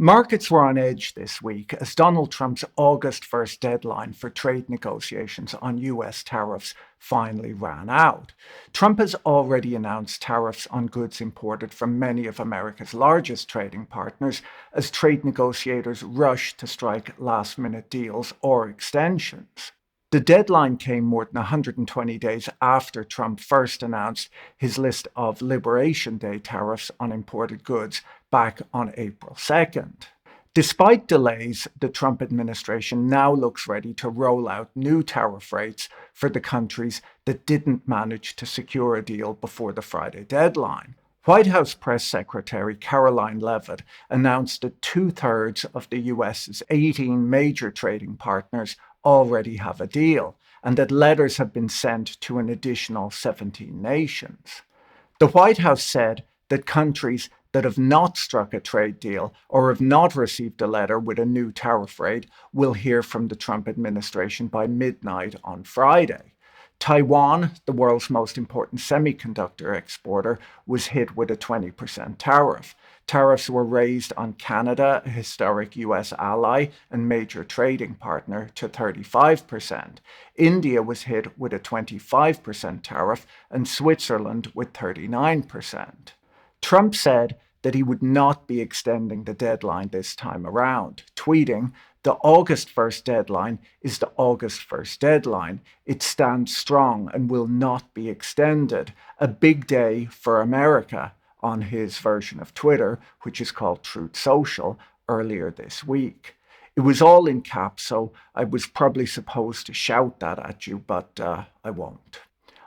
Markets were on edge this week as Donald Trump's August 1st deadline for trade negotiations on US tariffs finally ran out. Trump has already announced tariffs on goods imported from many of America's largest trading partners as trade negotiators rush to strike last-minute deals or extensions. The deadline came more than 120 days after Trump first announced his list of Liberation Day tariffs on imported goods back on April 2nd. Despite delays, the Trump administration now looks ready to roll out new tariff rates for the countries that didn't manage to secure a deal before the Friday deadline. White House Press Secretary Caroline Leavitt announced that two-thirds of the US's 18 major trading partners already have a deal, and that letters have been sent to an additional 17 nations. The White House said that countries that have not struck a trade deal or have not received a letter with a new tariff rate will hear from the Trump administration by midnight on Friday. Taiwan, the world's most important semiconductor exporter, was hit with a 20% tariff. Tariffs were raised on Canada, a historic US ally and major trading partner, to 35%. India was hit with a 25% tariff and Switzerland with 39%. Trump said that he would not be extending the deadline this time around, tweeting, "The August 1st deadline is the August 1st deadline. It stands strong and will not be extended. A big day for America," on his version of Twitter, which is called Truth Social, earlier this week. It was all in caps, so I was probably supposed to shout that at you, but I won't.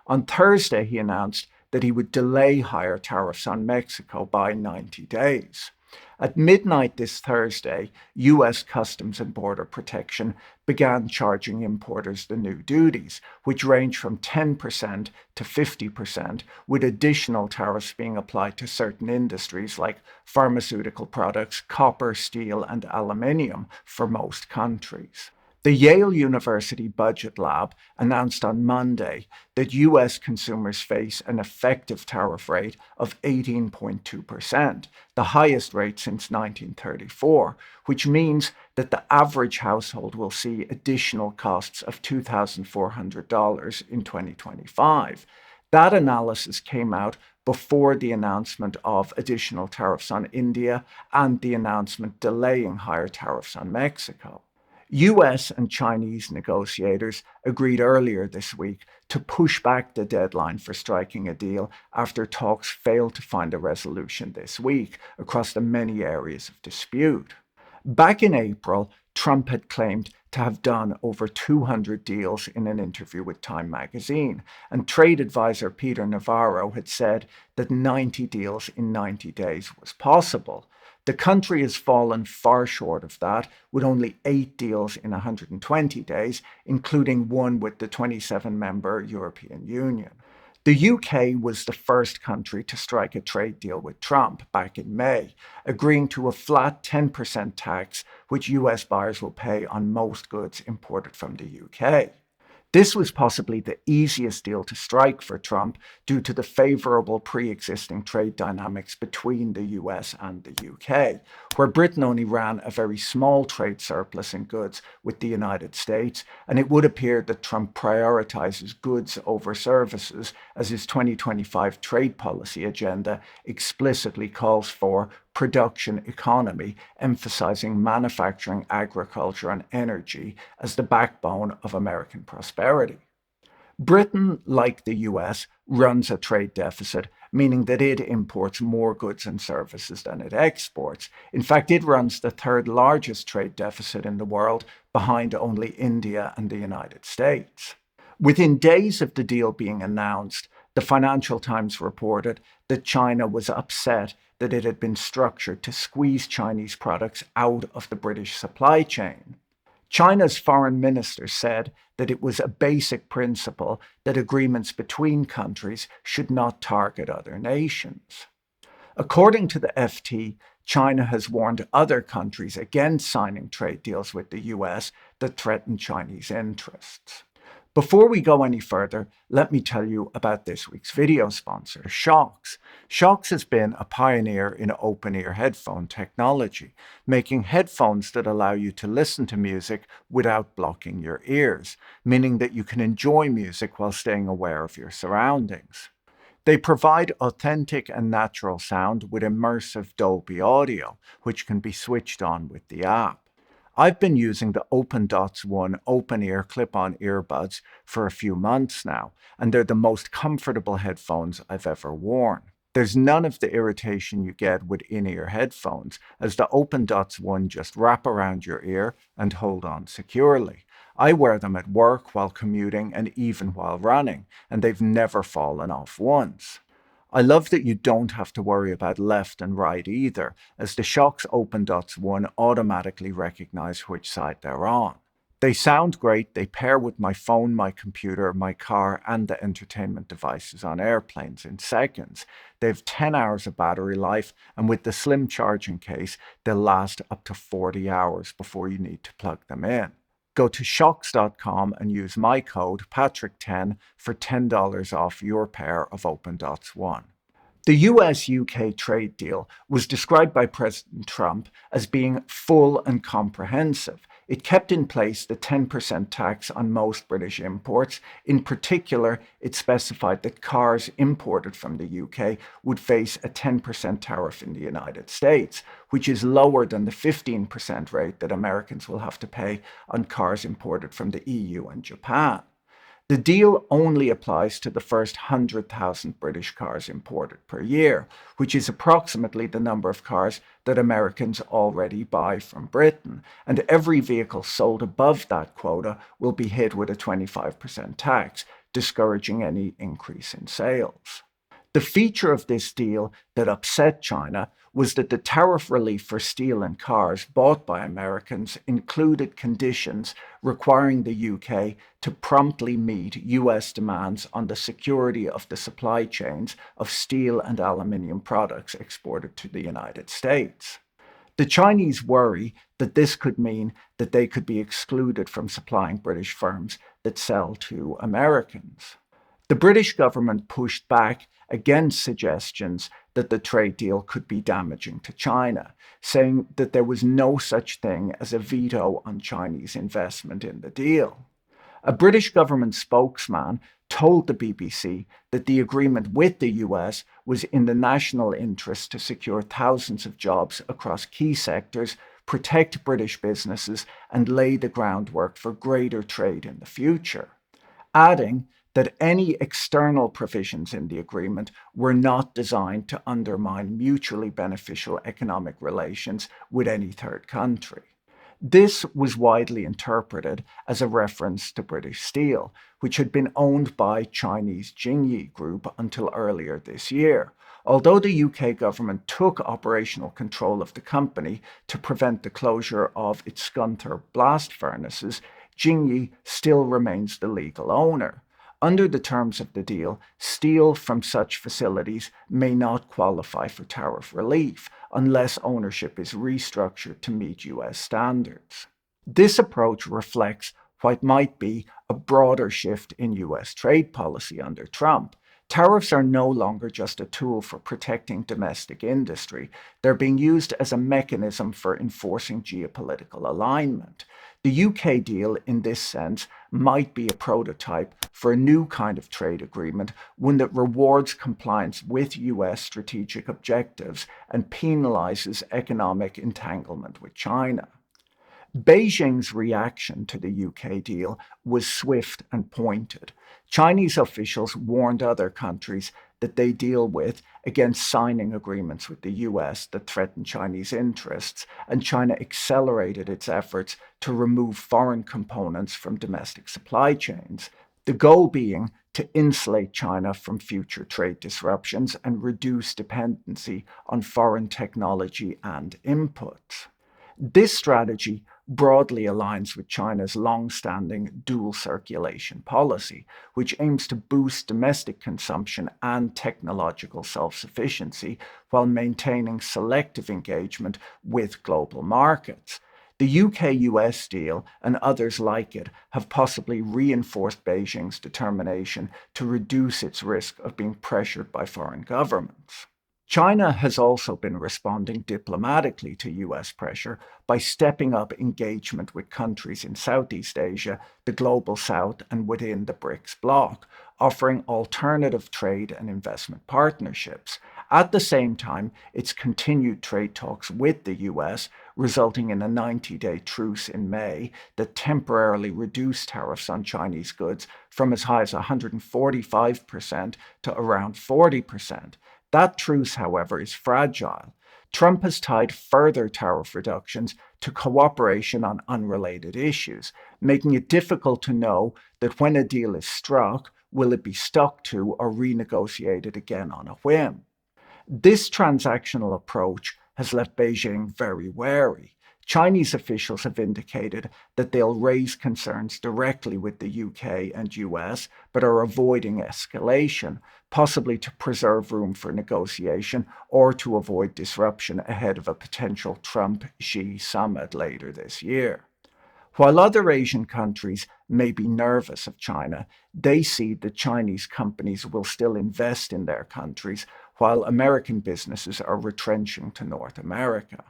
On Thursday, he announced that he would delay higher tariffs on Mexico by 90 days. At midnight this Thursday, US Customs and Border Protection began charging importers the new duties, which range from 10% to 50%, with additional tariffs being applied to certain industries like pharmaceutical products, copper, steel, and aluminium for most countries. The Yale University Budget Lab announced on Monday that US consumers face an effective tariff rate of 18.2%, the highest rate since 1934, which means that the average household will see additional costs of $2,400 in 2025. That analysis came out before the announcement of additional tariffs on India and the announcement delaying higher tariffs on Mexico. US and Chinese negotiators agreed earlier this week to push back the deadline for striking a deal after talks failed to find a resolution this week across the many areas of dispute. Back in April, Trump had claimed to have done over 200 deals in an interview with Time magazine, and trade advisor Peter Navarro had said that 90 deals in 90 days was possible. The country has fallen far short of that, with only 8 deals in 120 days, including one with the 27-member European Union. The UK was the first country to strike a trade deal with Trump back in May, agreeing to a flat 10% tax which US buyers will pay on most goods imported from the UK. This was possibly the easiest deal to strike for Trump due to the favorable pre-existing trade dynamics between the US and the UK, where Britain only ran a very small trade surplus in goods with the United States, and it would appear that Trump prioritizes goods over services as his 2025 trade policy agenda explicitly calls for production economy, emphasizing manufacturing, agriculture, and energy as the backbone of American prosperity. Britain, like the US, runs a trade deficit, meaning that it imports more goods and services than it exports. In fact, it runs the third largest trade deficit in the world, behind only India and the United States. Within days of the deal being announced, the Financial Times reported that China was upset that it had been structured to squeeze Chinese products out of the British supply chain. China's foreign minister said that it was a basic principle that agreements between countries should not target other nations. According to the FT, China has warned other countries against signing trade deals with the US that threaten Chinese interests. Before we go any further, let me tell you about this week's video sponsor, Shokz. Shokz has been a pioneer in open-ear headphone technology, making headphones that allow you to listen to music without blocking your ears, meaning that you can enjoy music while staying aware of your surroundings. They provide authentic and natural sound with immersive Dolby audio, which can be switched on with the app. I've been using the Open Dots One open ear clip on earbuds for a few months now, and they're the most comfortable headphones I've ever worn. There's none of the irritation you get with in ear headphones, as the Open Dots One just wrap around your ear and hold on securely. I wear them at work, while commuting, and even while running, and they've never fallen off once. I love that you don't have to worry about left and right either, as the Shokz Open Dots One automatically recognize which side they're on. They sound great, they pair with my phone, my computer, my car, and the entertainment devices on airplanes in seconds. They have 10 hours of battery life, and with the slim charging case, they'll last up to 40 hours before you need to plug them in. Go to shocks.com and use my code Patrick10 for $10 off your pair of Open Dots One. The US UK trade deal was described by President Trump as being full and comprehensive. It kept in place the 10% tax on most British imports. In particular, it specified that cars imported from the UK would face a 10% tariff in the United States, which is lower than the 15% rate that Americans will have to pay on cars imported from the EU and Japan. The deal only applies to the first 100,000 British cars imported per year, which is approximately the number of cars that Americans already buy from Britain, and every vehicle sold above that quota will be hit with a 25% tax, discouraging any increase in sales. The feature of this deal that upset China was that the tariff relief for steel and cars bought by Americans included conditions requiring the UK to promptly meet US demands on the security of the supply chains of steel and aluminium products exported to the United States. The Chinese worry that this could mean that they could be excluded from supplying British firms that sell to Americans. The British government pushed back against suggestions that the trade deal could be damaging to China, saying that there was no such thing as a veto on Chinese investment in the deal. A British government spokesman told the BBC that the agreement with the US was in the national interest to secure thousands of jobs across key sectors, protect British businesses, and lay the groundwork for greater trade in the future, adding that any external provisions in the agreement were not designed to undermine mutually beneficial economic relations with any third country. This was widely interpreted as a reference to British Steel, which had been owned by Chinese Jingyi Group until earlier this year. Although the UK government took operational control of the company to prevent the closure of its Scunthorpe blast furnaces, Jingyi still remains the legal owner. Under the terms of the deal, steel from such facilities may not qualify for tariff relief unless ownership is restructured to meet US standards. This approach reflects what might be a broader shift in US trade policy under Trump. Tariffs are no longer just a tool for protecting domestic industry. They're being used as a mechanism for enforcing geopolitical alignment. The UK deal, in this sense, might be a prototype for a new kind of trade agreement, one that rewards compliance with US strategic objectives and penalizes economic entanglement with China. Beijing's reaction to the UK deal was swift and pointed. Chinese officials warned other countries that they deal with against signing agreements with the US that threaten Chinese interests, and China accelerated its efforts to remove foreign components from domestic supply chains, the goal being to insulate China from future trade disruptions and reduce dependency on foreign technology and inputs. This strategy broadly aligns with China's long-standing dual circulation policy, which aims to boost domestic consumption and technological self-sufficiency while maintaining selective engagement with global markets. The UK-US deal and others like it have possibly reinforced Beijing's determination to reduce its risk of being pressured by foreign governments. China has also been responding diplomatically to US pressure by stepping up engagement with countries in Southeast Asia, the Global South, and within the BRICS bloc, offering alternative trade and investment partnerships. At the same time, its continued trade talks with the US, resulting in a 90-day truce in May that temporarily reduced tariffs on Chinese goods from as high as 145% to around 40%. That truce, however, is fragile. Trump has tied further tariff reductions to cooperation on unrelated issues, making it difficult to know that when a deal is struck, will it be stuck to or renegotiated again on a whim. This transactional approach has left Beijing very wary. Chinese officials have indicated that they'll raise concerns directly with the UK and US, but are avoiding escalation, possibly to preserve room for negotiation or to avoid disruption ahead of a potential Trump-Xi summit later this year. While other Asian countries may be nervous of China, they see that Chinese companies will still invest in their countries, while American businesses are retrenching to North America.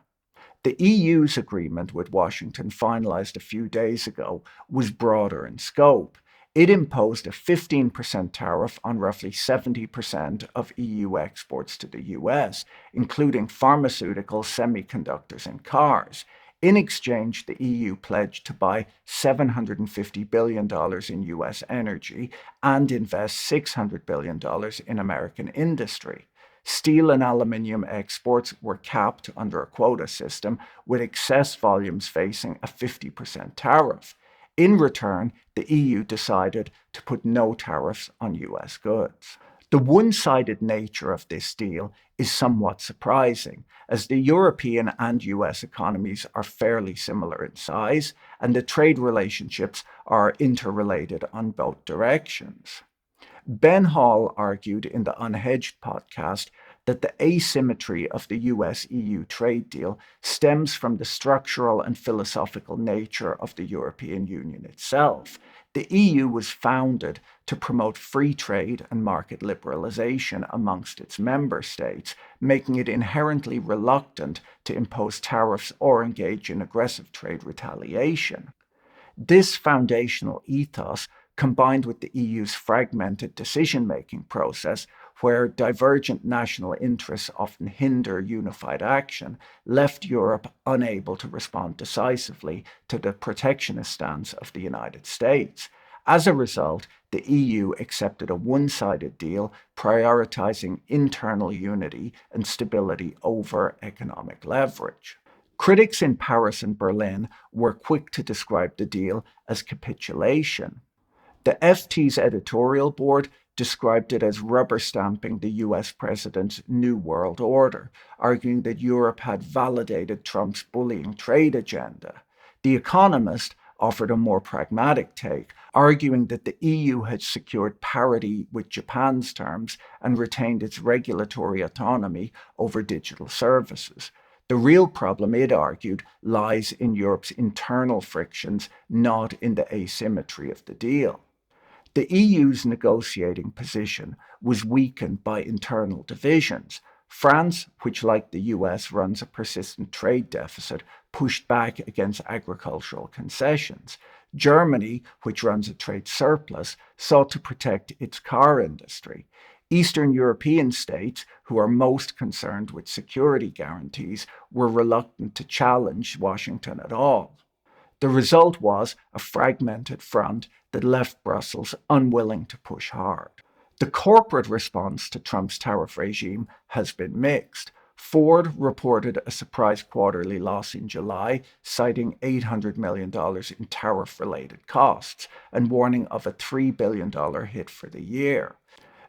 The EU's agreement with Washington, finalized a few days ago, was broader in scope. It imposed a 15% tariff on roughly 70% of EU exports to the US, including pharmaceuticals, semiconductors, and cars. In exchange, the EU pledged to buy $750 billion in US energy and invest $600 billion in American industry. Steel and aluminium exports were capped under a quota system, with excess volumes facing a 50% tariff. In return, the EU decided to put no tariffs on US goods. The one-sided nature of this deal is somewhat surprising, as the European and US economies are fairly similar in size, and the trade relationships are interrelated on both directions. Ben Hall argued in the Unhedged podcast that the asymmetry of the US-EU trade deal stems from the structural and philosophical nature of the European Union itself. The EU was founded to promote free trade and market liberalization amongst its member states, making it inherently reluctant to impose tariffs or engage in aggressive trade retaliation. This foundational ethos, combined with the EU's fragmented decision-making process, where divergent national interests often hinder unified action, left Europe unable to respond decisively to the protectionist stance of the United States. As a result, the EU accepted a one-sided deal, prioritizing internal unity and stability over economic leverage. Critics in Paris and Berlin were quick to describe the deal as capitulation. The FT's editorial board described it as rubber stamping the US president's New World Order, arguing that Europe had validated Trump's bullying trade agenda. The Economist offered a more pragmatic take, arguing that the EU had secured parity with Japan's terms and retained its regulatory autonomy over digital services. The real problem, it argued, lies in Europe's internal frictions, not in the asymmetry of the deal. The EU's negotiating position was weakened by internal divisions. France, which like the US runs a persistent trade deficit, pushed back against agricultural concessions. Germany, which runs a trade surplus, sought to protect its car industry. Eastern European states, who are most concerned with security guarantees, were reluctant to challenge Washington at all. The result was a fragmented front that left Brussels unwilling to push hard. The corporate response to Trump's tariff regime has been mixed. Ford reported a surprise quarterly loss in July, citing $800 million in tariff-related costs and warning of a $3 billion hit for the year.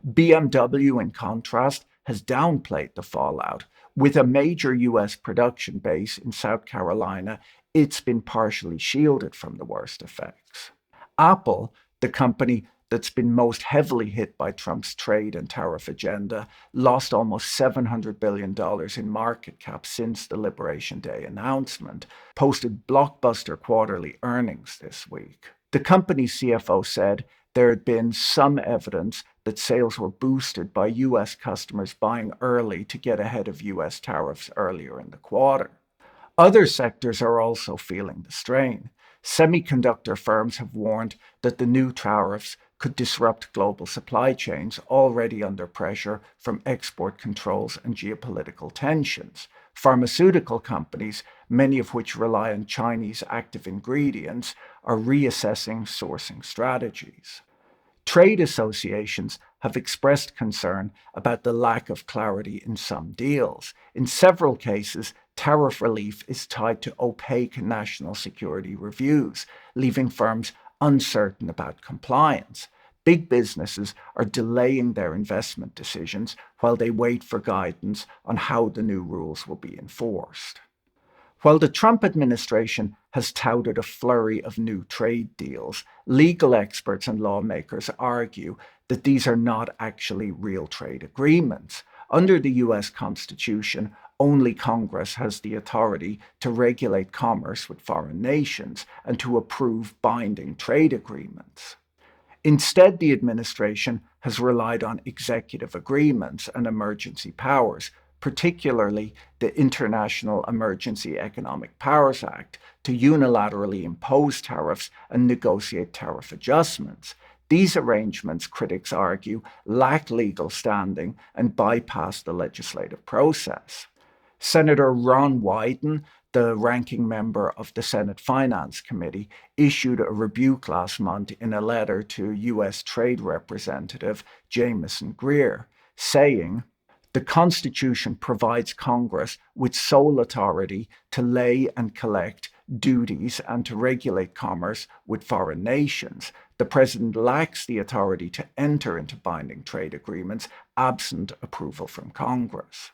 BMW, in contrast, has downplayed the fallout. With a major US production base in South Carolina, it's been partially shielded from the worst effects. Apple, the company that's been most heavily hit by Trump's trade and tariff agenda, lost almost $700 billion in market cap since the Liberation Day announcement, posted blockbuster quarterly earnings this week. The company's CFO said there had been some evidence that sales were boosted by U.S. customers buying early to get ahead of U.S. tariffs earlier in the quarter. Other sectors are also feeling the strain. Semiconductor firms have warned that the new tariffs could disrupt global supply chains already under pressure from export controls and geopolitical tensions. Pharmaceutical companies, many of which rely on Chinese active ingredients, are reassessing sourcing strategies. Trade associations have expressed concern about the lack of clarity in some deals. In several cases, tariff relief is tied to opaque national security reviews, leaving firms uncertain about compliance. Big businesses are delaying their investment decisions while they wait for guidance on how the new rules will be enforced. While the Trump administration has touted a flurry of new trade deals, legal experts and lawmakers argue that these are not actually real trade agreements. Under the U.S. Constitution, only Congress has the authority to regulate commerce with foreign nations and to approve binding trade agreements. Instead, the administration has relied on executive agreements and emergency powers, particularly the International Emergency Economic Powers Act, to unilaterally impose tariffs and negotiate tariff adjustments. These arrangements, critics argue, lack legal standing and bypass the legislative process. Senator Ron Wyden, the ranking member of the Senate Finance Committee, issued a rebuke last month in a letter to U.S. Trade Representative Jamieson Greer, saying, "The Constitution provides Congress with sole authority to lay and collect duties and to regulate commerce with foreign nations. The President lacks the authority to enter into binding trade agreements absent approval from Congress."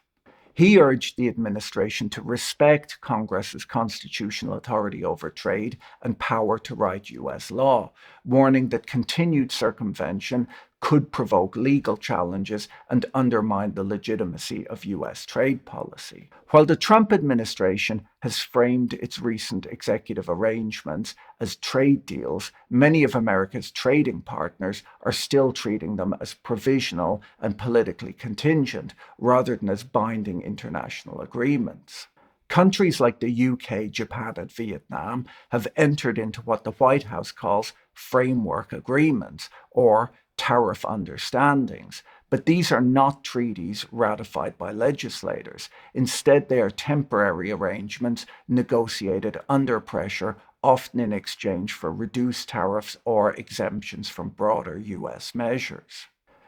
He urged the administration to respect Congress's constitutional authority over trade and power to write U.S. law, warning that continued circumvention could provoke legal challenges and undermine the legitimacy of U.S. trade policy. While the Trump administration has framed its recent executive arrangements as trade deals, many of America's trading partners are still treating them as provisional and politically contingent, rather than as binding international agreements. Countries like the UK, Japan, and Vietnam have entered into what the White House calls framework agreements, or tariff understandings, but these are not treaties ratified by legislators. Instead, they are temporary arrangements negotiated under pressure, often in exchange for reduced tariffs or exemptions from broader US measures.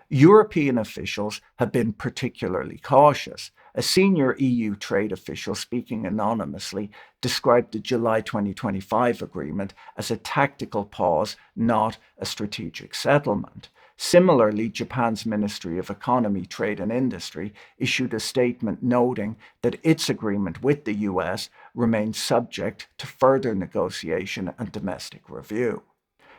European officials have been particularly cautious. A senior EU trade official speaking anonymously described the July 2025 agreement as a tactical pause, not a strategic settlement. Similarly, Japan's Ministry of Economy, Trade and Industry issued a statement noting that its agreement with the US remains subject to further negotiation and domestic review.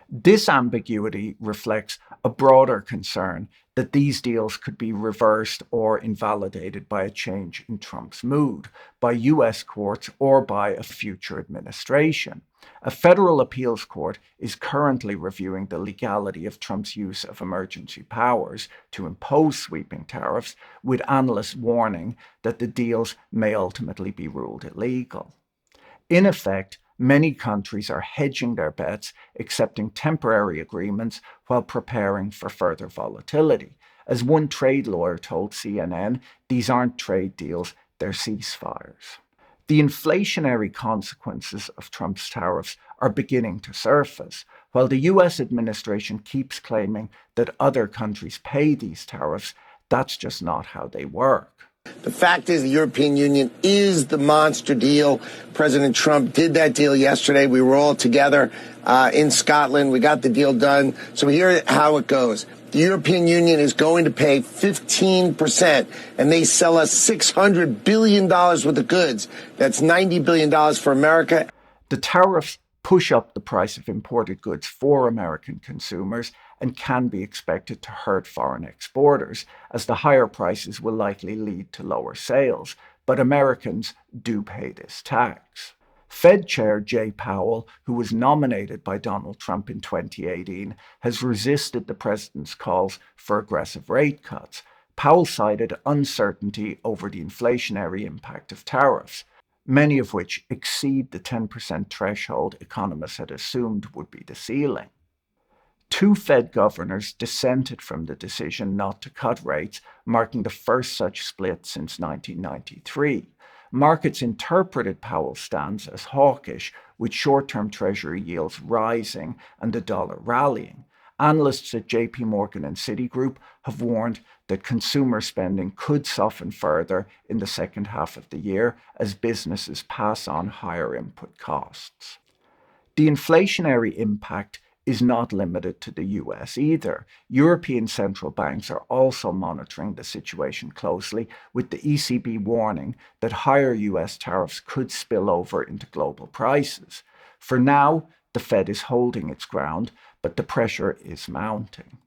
This ambiguity reflects a broader concern that these deals could be reversed or invalidated by a change in Trump's mood, by U.S. courts, or by a future administration. A federal appeals court is currently reviewing the legality of Trump's use of emergency powers to impose sweeping tariffs, with analysts warning that the deals may ultimately be ruled illegal. In effect, many countries are hedging their bets, accepting temporary agreements while preparing for further volatility. As one trade lawyer told CNN, these aren't trade deals, they're ceasefires. The inflationary consequences of Trump's tariffs are beginning to surface. While the US administration keeps claiming that other countries pay these tariffs, that's just not how they work. The fact is the European Union is the monster deal. President Trump did that deal yesterday. We were all together in Scotland. We got the deal done. So here's how it goes. The European Union is going to pay 15%, and they sell us $600 billion worth of goods. That's $90 billion for America. The tariffs push up the price of imported goods for American consumers and can be expected to hurt foreign exporters, as the higher prices will likely lead to lower sales. But Americans do pay this tax. Fed Chair Jay Powell, who was nominated by Donald Trump in 2018, has resisted the president's calls for aggressive rate cuts. Powell cited uncertainty over the inflationary impact of tariffs, many of which exceed the 10% threshold economists had assumed would be the ceiling. Two Fed governors dissented from the decision not to cut rates, marking the first such split since 1993. Markets interpreted Powell's stance as hawkish, with short-term Treasury yields rising and the dollar rallying. Analysts at JP Morgan and Citigroup have warned that consumer spending could soften further in the second half of the year as businesses pass on higher input costs. The inflationary impact is not limited to the US either. European central banks are also monitoring the situation closely, with the ECB warning that higher US tariffs could spill over into global prices. For now, the Fed is holding its ground, but the pressure is mounting.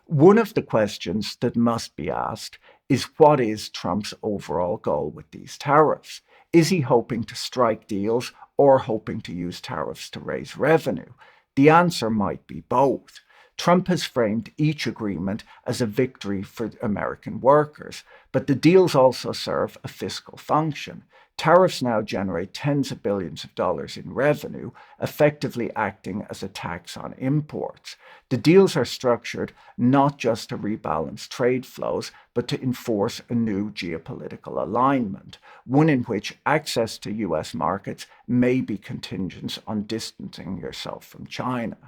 One of the questions that must be asked is, what is Trump's overall goal with these tariffs? Is he hoping to strike deals or hoping to use tariffs to raise revenue? The answer might be both. Trump has framed each agreement as a victory for American workers, but the deals also serve a fiscal function. Tariffs now generate tens of billions of dollars in revenue, effectively acting as a tax on imports. The deals are structured not just to rebalance trade flows, but to enforce a new geopolitical alignment, one in which access to US markets may be contingent on distancing yourself from China.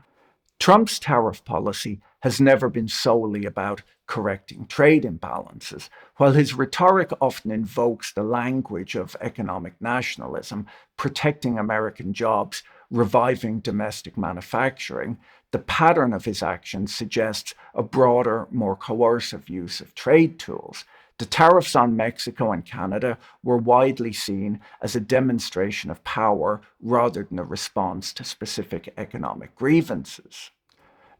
Trump's tariff policy has never been solely about correcting trade imbalances. While his rhetoric often invokes the language of economic nationalism, protecting American jobs, reviving domestic manufacturing, the pattern of his actions suggests a broader, more coercive use of trade tools. The tariffs on Mexico and Canada were widely seen as a demonstration of power rather than a response to specific economic grievances.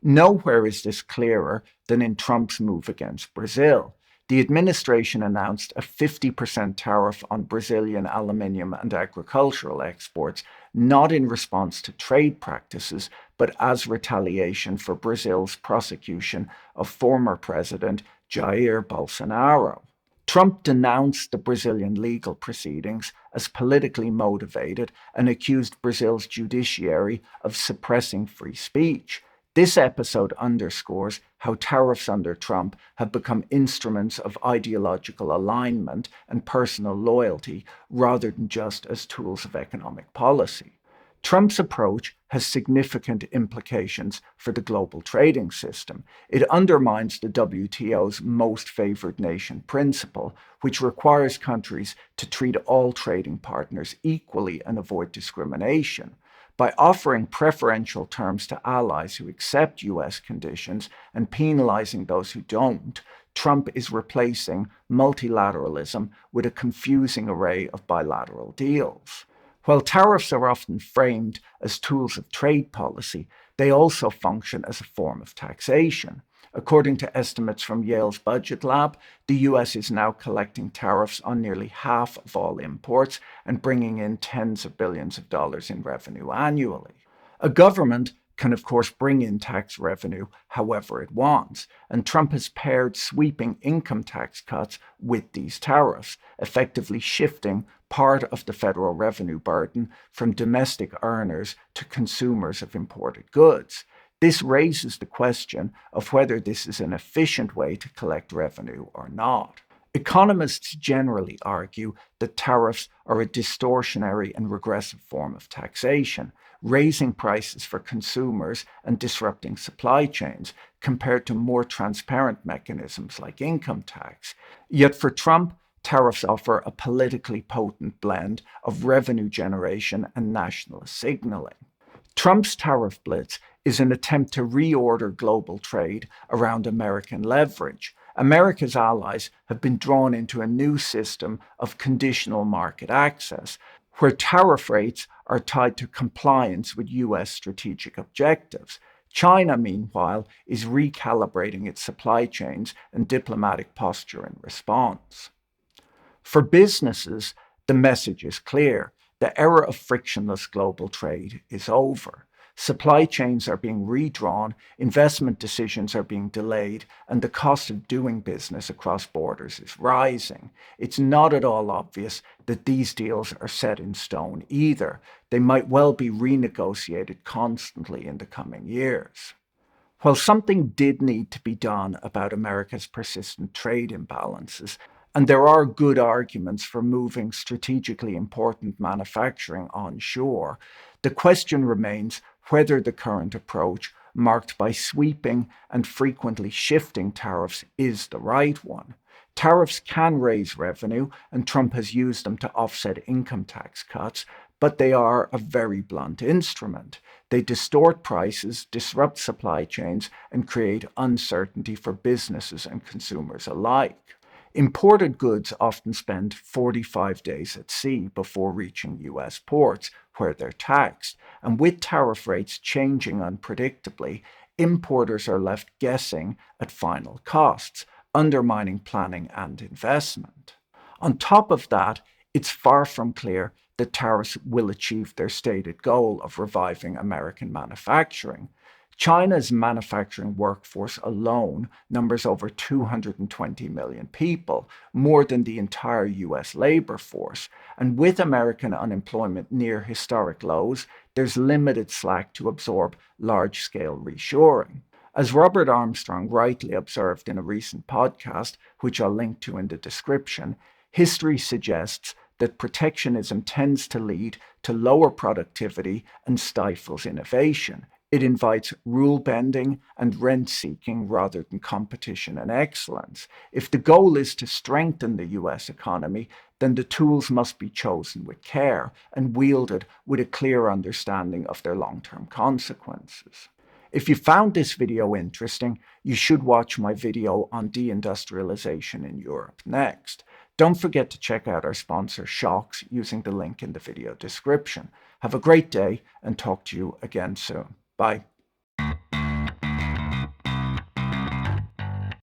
Nowhere is this clearer than in Trump's move against Brazil. The administration announced a 50% tariff on Brazilian aluminium and agricultural exports, not in response to trade practices, but as retaliation for Brazil's prosecution of former President Jair Bolsonaro. Trump denounced the Brazilian legal proceedings as politically motivated and accused Brazil's judiciary of suppressing free speech. This episode underscores how tariffs under Trump have become instruments of ideological alignment and personal loyalty rather than just as tools of economic policy. Trump's approach has significant implications for the global trading system. It undermines the WTO's most favored nation principle, which requires countries to treat all trading partners equally and avoid discrimination. By offering preferential terms to allies who accept US conditions and penalizing those who don't, Trump is replacing multilateralism with a confusing array of bilateral deals. While tariffs are often framed as tools of trade policy, they also function as a form of taxation. According to estimates from Yale's Budget Lab, the US is now collecting tariffs on nearly half of all imports and bringing in tens of billions of dollars in revenue annually. A government can, of course, bring in tax revenue however it wants, and Trump has paired sweeping income tax cuts with these tariffs, effectively shifting part of the federal revenue burden from domestic earners to consumers of imported goods. This raises the question of whether this is an efficient way to collect revenue or not. Economists generally argue that tariffs are a distortionary and regressive form of taxation, raising prices for consumers and disrupting supply chains compared to more transparent mechanisms like income tax. Yet for Trump, tariffs offer a politically potent blend of revenue generation and nationalist signaling. Trump's tariff blitz is an attempt to reorder global trade around American leverage. America's allies have been drawn into a new system of conditional market access, where tariff rates are tied to compliance with US strategic objectives. China, meanwhile, is recalibrating its supply chains and diplomatic posture in response. For businesses, the message is clear. The era of frictionless global trade is over. Supply chains are being redrawn, investment decisions are being delayed, and the cost of doing business across borders is rising. It's not at all obvious that these deals are set in stone either. They might well be renegotiated constantly in the coming years. While something did need to be done about America's persistent trade imbalances, and there are good arguments for moving strategically important manufacturing onshore, the question remains whether the current approach, marked by sweeping and frequently shifting tariffs, is the right one. Tariffs can raise revenue, and Trump has used them to offset income tax cuts, but they are a very blunt instrument. They distort prices, disrupt supply chains, and create uncertainty for businesses and consumers alike. Imported goods often spend 45 days at sea before reaching US ports, where they're taxed, and with tariff rates changing unpredictably, importers are left guessing at final costs, undermining planning and investment. On top of that, it's far from clear that tariffs will achieve their stated goal of reviving American manufacturing. China's manufacturing workforce alone numbers over 220 million people, more than the entire US labor force. And with American unemployment near historic lows, there's limited slack to absorb large scale reshoring. As Robert Armstrong rightly observed in a recent podcast, which I'll link to in the description, history suggests that protectionism tends to lead to lower productivity and stifles innovation. It invites rule bending and rent seeking rather than competition and excellence. If the goal is to strengthen the US economy, then the tools must be chosen with care and wielded with a clear understanding of their long term consequences. If you found this video interesting, you should watch my video on deindustrialization in Europe next. Don't forget to check out our sponsor Shocks using the link in the video description. Have a great day and talk to you again soon. Bye.